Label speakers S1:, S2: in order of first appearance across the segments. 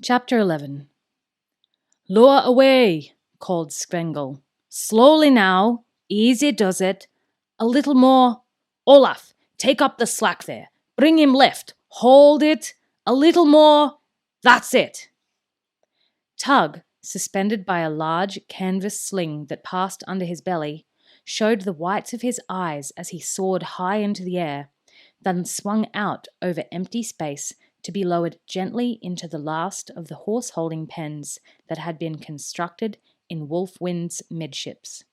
S1: Chapter 11. "Lower away," called Svengel. "Slowly now. Easy does it. A little more. Olaf, take up the slack there. Bring him left. Hold it. A little more. That's it." Tug, suspended by a large canvas sling that passed under his belly, showed the whites of his eyes as he soared high into the air, then swung out over empty space to be lowered gently into the last of the horse-holding pens that had been constructed in Wolfwind's midships.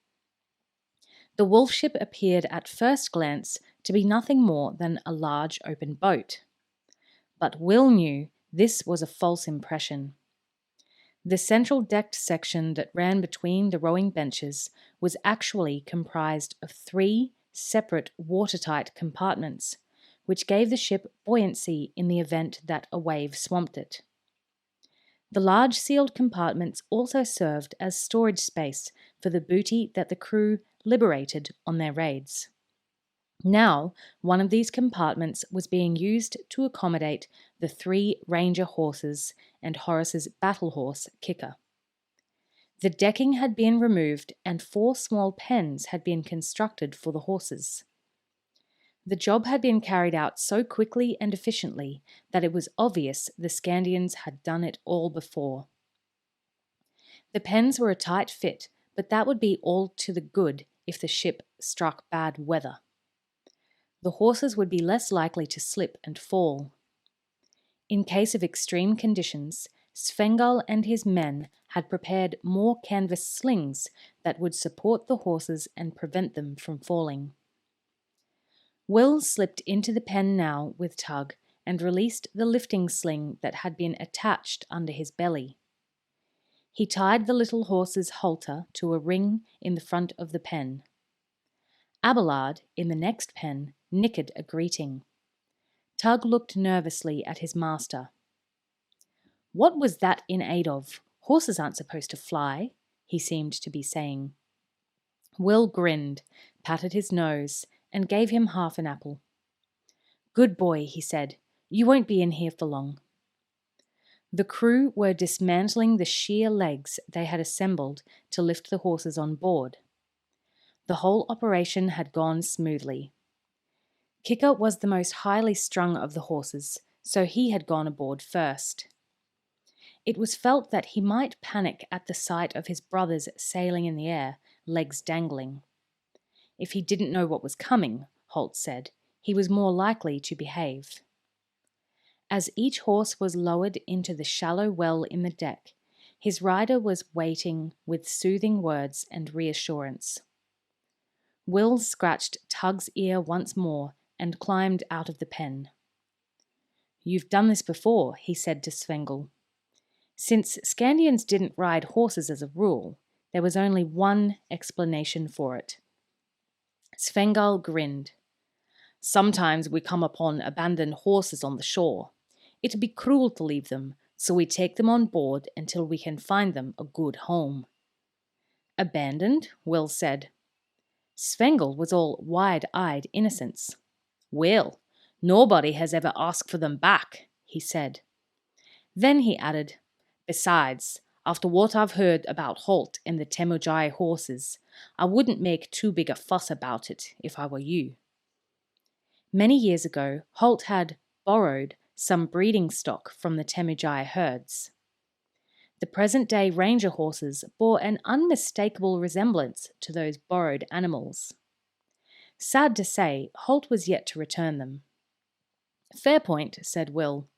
S1: The wolf ship appeared at first glance to be nothing more than a large open boat. But Will knew this was a false impression. The central decked section that ran between the rowing benches was actually comprised of 3 separate watertight compartments, which gave the ship buoyancy in the event that a wave swamped it. The large sealed compartments also served as storage space for the booty that the crew liberated on their raids. Now, one of these compartments was being used to accommodate the 3 ranger horses and Horace's battle horse, Kicker. The decking had been removed and 4 small pens had been constructed for the horses. The job had been carried out so quickly and efficiently that it was obvious the Scandians had done it all before. The pens were a tight fit, but that would be all to the good if the ship struck bad weather. The horses would be less likely to slip and fall. In case of extreme conditions, Svengel and his men had prepared more canvas slings that would support the horses and prevent them from falling. Will slipped into the pen now with Tug and released the lifting sling that had been attached under his belly. He tied the little horse's halter to a ring in the front of the pen. Abelard, in the next pen, nickered a greeting. Tug looked nervously at his master. "What was that in aid of? Horses aren't supposed to fly," he seemed to be saying. Will grinned, patted his nose, and gave him half an apple. "Good boy," he said. "You won't be in here for long." The crew were dismantling the sheer legs they had assembled to lift the horses on board. The whole operation had gone smoothly. Kicker was the most highly strung of the horses, so he had gone aboard first. It was felt that he might panic at the sight of his brothers sailing in the air, legs dangling. If he didn't know what was coming, Holt said, he was more likely to behave. As each horse was lowered into the shallow well in the deck, his rider was waiting with soothing words and reassurance. Will scratched Tug's ear once more and climbed out of the pen. "You've done this before," he said to Svengel. Since Scandians didn't ride horses as a rule, there was only one explanation for it. Svengel grinned. "Sometimes we come upon abandoned horses on the shore. It'd be cruel to leave them, so we take them on board until we can find them a good home." "Abandoned?" Will said. Svengel was all wide-eyed innocence. "Well, nobody has ever asked for them back," he said. Then he added, "Besides, after what I've heard about Holt and the Temujai horses, I wouldn't make too big a fuss about it if I were you." Many years ago, Holt had borrowed some breeding stock from the Temujai herds. The present-day ranger horses bore an unmistakable resemblance to those borrowed animals. Sad to say, Holt was yet to return them. "Fair point," said Will.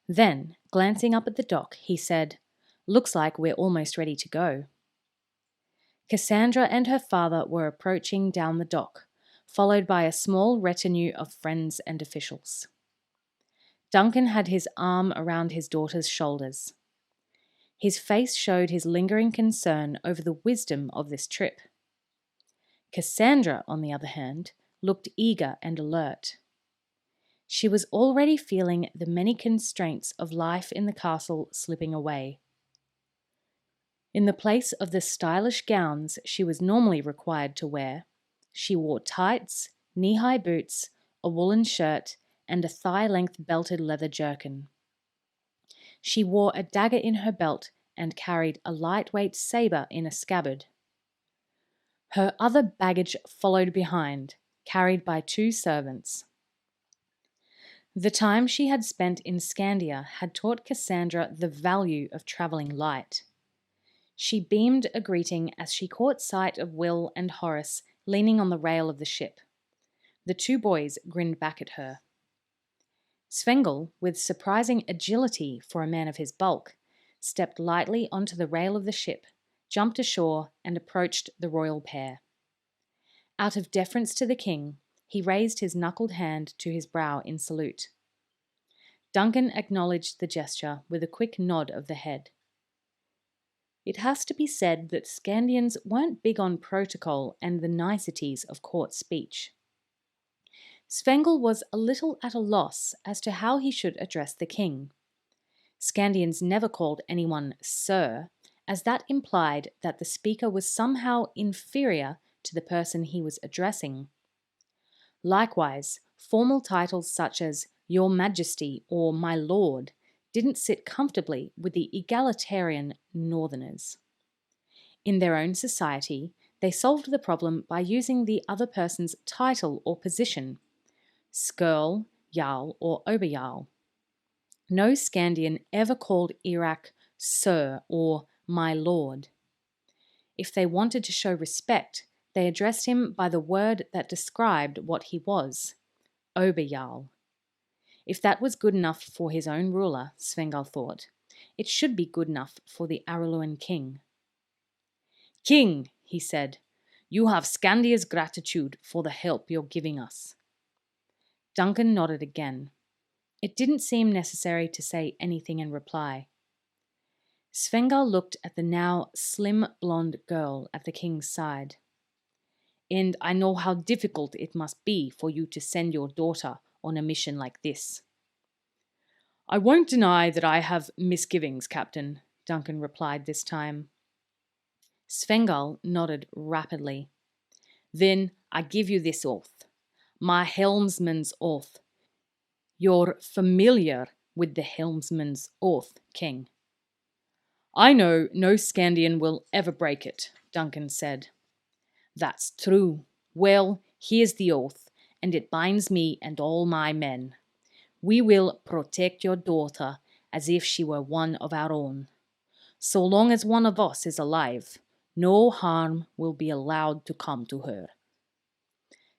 S1: Then, glancing up at the dock, he said, "Looks like we're almost ready to go." Cassandra and her father were approaching down the dock, followed by a small retinue of friends and officials. Duncan had his arm around his daughter's shoulders. His face showed his lingering concern over the wisdom of this trip. Cassandra, on the other hand, looked eager and alert. She was already feeling the many constraints of life in the castle slipping away. In the place of the stylish gowns she was normally required to wear, she wore tights, knee-high boots, a woolen shirt, and a thigh-length belted leather jerkin. She wore a dagger in her belt and carried a lightweight saber in a scabbard. Her other baggage followed behind, carried by 2 servants. The time she had spent in Scandia had taught Cassandra the value of travelling light. She beamed a greeting as she caught sight of Will and Horace leaning on the rail of the ship. The 2 boys grinned back at her. Svengel, with surprising agility for a man of his bulk, stepped lightly onto the rail of the ship, jumped ashore, and approached the royal pair. Out of deference to the king, he raised his knuckled hand to his brow in salute. Duncan acknowledged the gesture with a quick nod of the head. It has to be said that Scandians weren't big on protocol and the niceties of court speech. Svengel was a little at a loss as to how he should address the king. Scandians never called anyone sir, as that implied that the speaker was somehow inferior to the person he was addressing. Likewise, formal titles such as Your Majesty or My Lord didn't sit comfortably with the egalitarian Northerners. In their own society, they solved the problem by using the other person's title or position, Skirl, Jarl, or Oberjarl. No Scandian ever called Erak Sir or My Lord. If they wanted to show respect, they addressed him by the word that described what he was, Oberjarl. If that was good enough for his own ruler, Svengel thought, it should be good enough for the Araluan king. King, he said, you have Scandia's gratitude for the help you're giving us. Duncan nodded again. It didn't seem necessary to say anything in reply. Svengel looked at the now slim blonde girl at the king's side. And I know how difficult it must be for you to send your daughter on a mission like this. I won't deny that I have misgivings, Captain, Duncan replied this time. Svengel nodded rapidly. Then I give you this oath, my helmsman's oath. You're familiar with the helmsman's oath, King. I know no Scandian will ever break it, Duncan said. That's true. Well, here's the oath, and it binds me and all my men. We will protect your daughter as if she were one of our own. So long as one of us is alive, no harm will be allowed to come to her.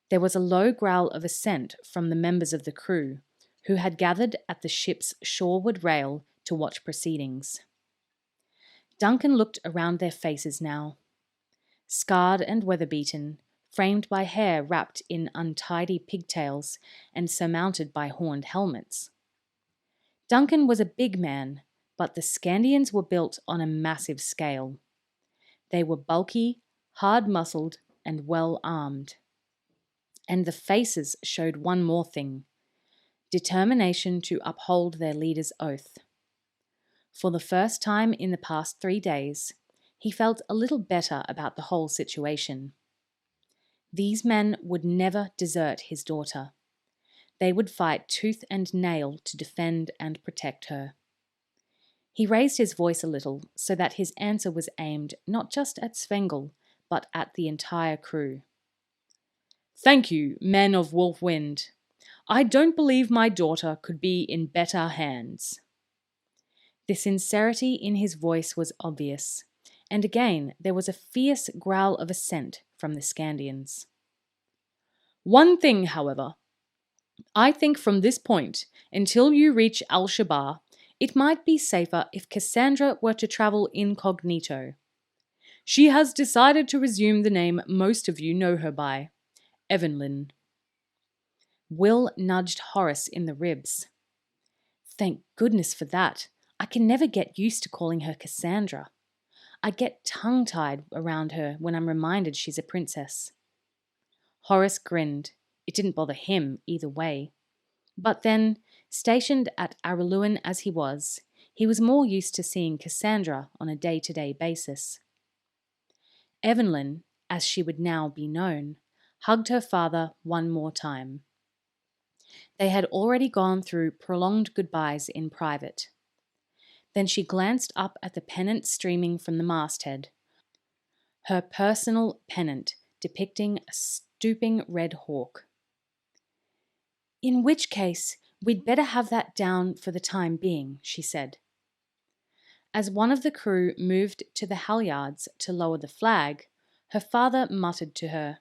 S1: There was a low growl of assent from the members of the crew, who had gathered at the ship's shoreward rail to watch proceedings. Duncan looked around their faces now. Scarred and weather-beaten, framed by hair wrapped in untidy pigtails and surmounted by horned helmets. Duncan was a big man, but the Scandians were built on a massive scale. They were bulky, hard-muscled, and well-armed. And the faces showed one more thing: determination to uphold their leader's oath. For the first time in the past 3 days, he felt a little better about the whole situation. These men would never desert his daughter. They would fight tooth and nail to defend and protect her. He raised his voice a little so that his answer was aimed not just at Svengel, but at the entire crew. Thank you, men of Wolfwind. I don't believe my daughter could be in better hands. The sincerity in his voice was obvious, and again there was a fierce growl of assent from the Scandians. One thing, however, I think from this point, until you reach Al-Shabar, it might be safer if Cassandra were to travel incognito. She has decided to resume the name most of you know her by, Evenlyn. Will nudged Horace in the ribs. Thank goodness for that. I can never get used to calling her Cassandra. I get tongue-tied around her when I'm reminded she's a princess. Horace grinned. It didn't bother him either way. But then, stationed at Araluan as he was more used to seeing Cassandra on a day-to-day basis. Evenlyn, as she would now be known, hugged her father one more time. They had already gone through prolonged goodbyes in private. Then she glanced up at the pennant streaming from the masthead, her personal pennant depicting a stooping red hawk. "In which case, we'd better have that down for the time being," she said. As one of the crew moved to the halyards to lower the flag, her father muttered to her,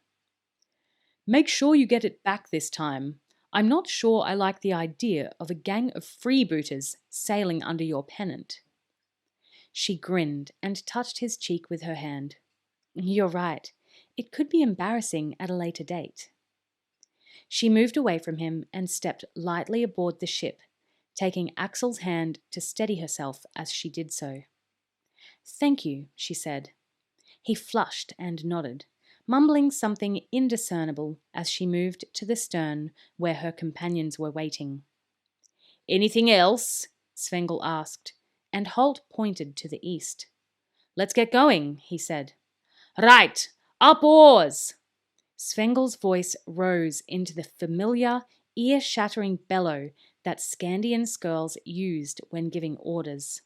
S1: "Make sure you get it back this time. I'm not sure I like the idea of a gang of freebooters sailing under your pennant." She grinned and touched his cheek with her hand. "You're right. It could be embarrassing at a later date." She moved away from him and stepped lightly aboard the ship, taking Axel's hand to steady herself as she did so. "Thank you," she said. He flushed and nodded, mumbling something indiscernible as she moved to the stern where her companions were waiting. "Anything else?" Svengel asked, and Holt pointed to the east. "Let's get going," he said. "Right! Up oars!" Svengel's voice rose into the familiar, ear-shattering bellow that Scandian skirls used when giving orders.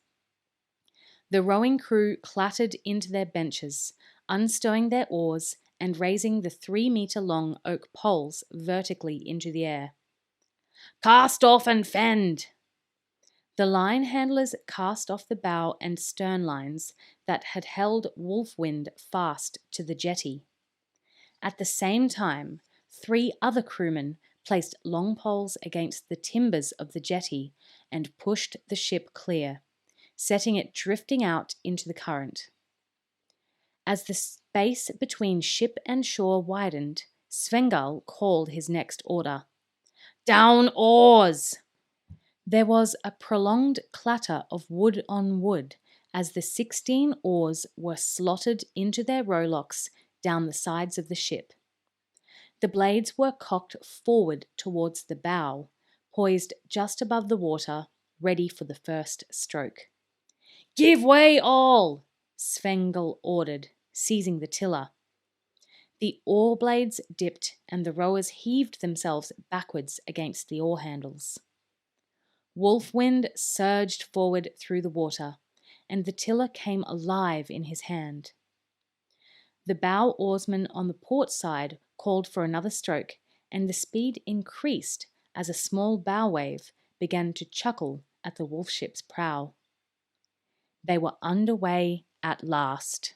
S1: The rowing crew clattered into their benches, unstowing their oars and raising the 3-meter-long oak poles vertically into the air. "Cast off and fend!" The line handlers cast off the bow and stern lines that had held Wolfwind fast to the jetty. At the same time, 3 other crewmen placed long poles against the timbers of the jetty and pushed the ship clear, setting it drifting out into the current. As the space between ship and shore widened, Svengel called his next order. "Down oars!" There was a prolonged clatter of wood on wood as the 16 oars were slotted into their rowlocks down the sides of the ship. The blades were cocked forward towards the bow, poised just above the water, ready for the first stroke. "Give way all!" Svengel ordered, seizing the tiller. The oar blades dipped and the rowers heaved themselves backwards against the oar handles. Wolfwind surged forward through the water, and the tiller came alive in his hand. The bow oarsman on the port side called for another stroke, and the speed increased as a small bow wave began to chuckle at the wolf ship's prow. They were under way at last.